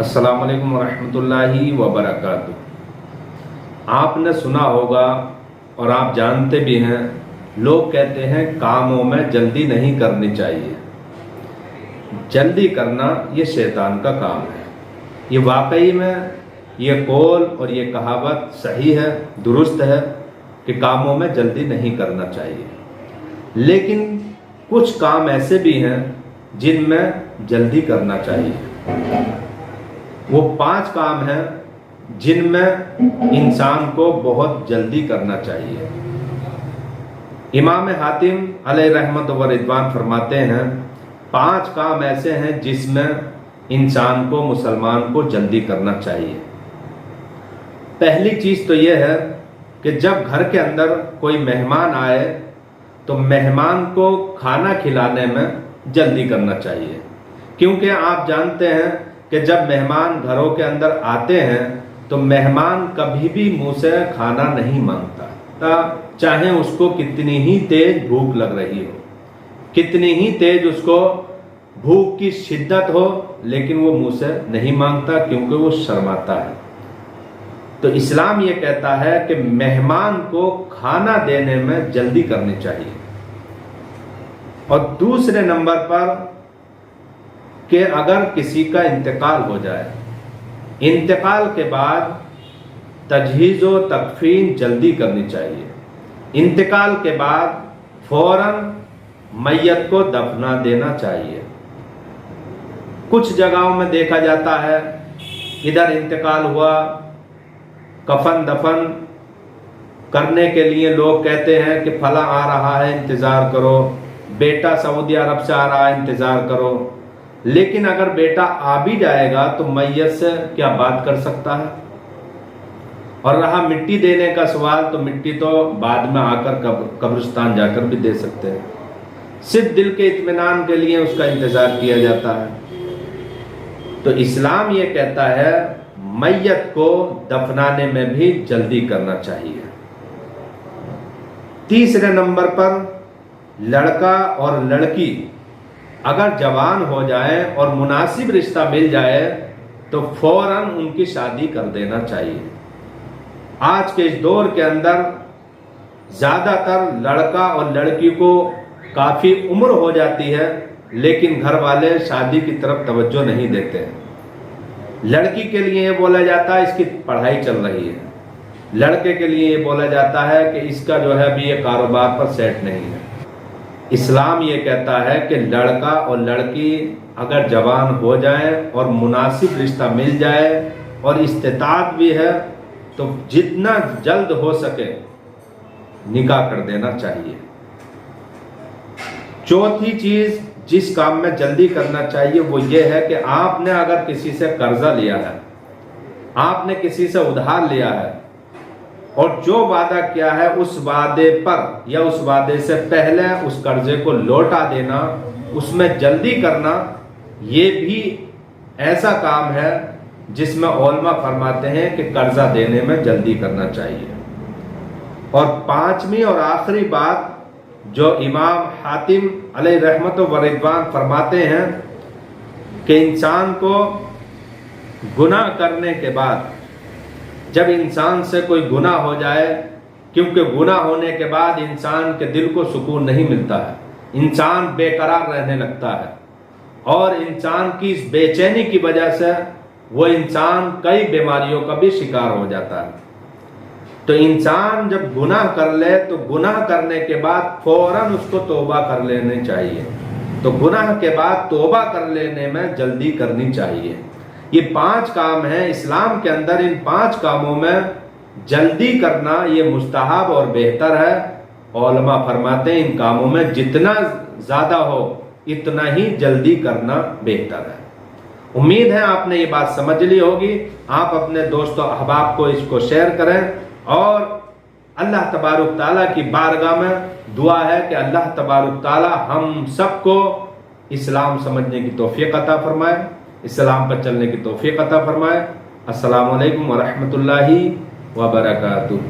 अस्सलाम वालेकुम रहमतुल्लाहि व बरकातुहू। आपने सुना होगा और आप जानते भी हैं, लोग कहते हैं कामों में जल्दी नहीं करनी चाहिए। जल्दी करना ये शैतान का काम है। ये वाकई में ये कौल और ये कहावत सही है, दुरुस्त है कि कामों में जल्दी नहीं करना चाहिए। लेकिन कुछ काम ऐसे भी हैं जिनमें जल्दी करना चाहिए। वो 5 काम हैं जिनमें इंसान को बहुत जल्दी करना चाहिए। इमाम हातिम अलैहि रहमत व रिदवान फरमाते हैं, 5 काम ऐसे हैं जिसमें इंसान को, मुसलमान को जल्दी करना चाहिए। पहली चीज़ तो यह है कि जब घर के अंदर कोई मेहमान आए तो मेहमान को खाना खिलाने में जल्दी करना चाहिए। क्योंकि आप जानते हैं कि जब मेहमान घरों के अंदर आते हैं तो मेहमान कभी भी मुंह से खाना नहीं मांगता, चाहे उसको कितनी ही तेज भूख लग रही हो, कितनी ही तेज उसको भूख की शिद्दत हो, लेकिन वो मुंह से नहीं मांगता क्योंकि वो शर्माता है। तो इस्लाम ये कहता है कि मेहमान को खाना देने में जल्दी करनी चाहिए। और दूसरे नंबर पर कि अगर किसी का इंतकाल हो जाए, इंतकाल के बाद तजहीज़ व तकफीन जल्दी करनी चाहिए। इंतकाल के बाद फौरन मैयत को दफना देना चाहिए। कुछ जगहों में देखा जाता है, इधर इंतकाल हुआ, कफन दफन करने के लिए लोग कहते हैं कि फला आ रहा है, इंतज़ार करो, बेटा सऊदी अरब से आ रहा है, इंतज़ार करो। लेकिन अगर बेटा आ भी जाएगा तो मैयत से क्या बात कर सकता है? और रहा मिट्टी देने का सवाल, तो मिट्टी तो बाद में आकर कब्रिस्तान जाकर भी दे सकते हैं। सिर्फ दिल के इत्मीनान के लिए उसका इंतज़ार किया जाता है। तो इस्लाम ये कहता है मैयत को दफनाने में भी जल्दी करना चाहिए। तीसरे नंबर पर लड़का और लड़की अगर जवान हो जाए और मुनासिब रिश्ता मिल जाए तो फौरन उनकी शादी कर देना चाहिए। आज के इस दौर के अंदर ज़्यादातर लड़का और लड़की को काफ़ी उम्र हो जाती है, लेकिन घर वाले शादी की तरफ तवज्जो नहीं देते हैं। लड़की के लिए ये बोला जाता है इसकी पढ़ाई चल रही है, लड़के के लिए ये बोला जाता है कि इसका जो है अभी ये कारोबार पर सेट नहीं है। इस्लाम ये कहता है कि लड़का और लड़की अगर जवान हो जाए और मुनासिब रिश्ता मिल जाए और इस्तिताअत भी है तो जितना जल्द हो सके निकाह कर देना चाहिए। चौथी चीज़ जिस काम में जल्दी करना चाहिए वो ये है कि आपने अगर किसी से कर्जा लिया है, आपने किसी से उधार लिया है और जो वादा किया है उस वादे पर या उस वादे से पहले उस कर्जे को लौटा देना, उसमें जल्दी करना, ये भी ऐसा काम है जिसमें उलमा फरमाते हैं कि कर्जा देने में जल्दी करना चाहिए। और 5वीं और आखिरी बात जो इमाम हातिम अलैहि रहमत व रिदवान फरमाते हैं कि इंसान को गुनाह करने के बाद, जब इंसान से कोई गुनाह हो जाए, क्योंकि गुनाह होने के बाद इंसान के दिल को सुकून नहीं मिलता है, इंसान बेकरार रहने लगता है और इंसान की इस बेचैनी की वजह से वो इंसान कई बीमारियों का भी शिकार हो जाता है। तो इंसान जब गुनाह कर ले तो गुनाह करने के बाद फौरन उसको तौबा कर लेनी चाहिए। तो गुनाह के बाद तौबा कर लेने में जल्दी करनी चाहिए। ये 5 काम हैं इस्लाम के अंदर। इन 5 कामों में जल्दी करना ये मुस्तहब और बेहतर है। उलमा फरमाते हैं इन कामों में जितना ज़्यादा हो इतना ही जल्दी करना बेहतर है। उम्मीद है आपने ये बात समझ ली होगी। आप अपने दोस्तों अहबाब को इसको शेयर करें और अल्लाह तबारुक ताला की बारगाह में दुआ है कि अल्लाह तबारुक ताला हम सबको इस्लाम समझने की तौफीक अता फरमाए, इस्लाम पर चलने की तौफीक अता फरमाए। अस्सलामु अलैकुम व रहमतुल्लाहि व बरकातुहू।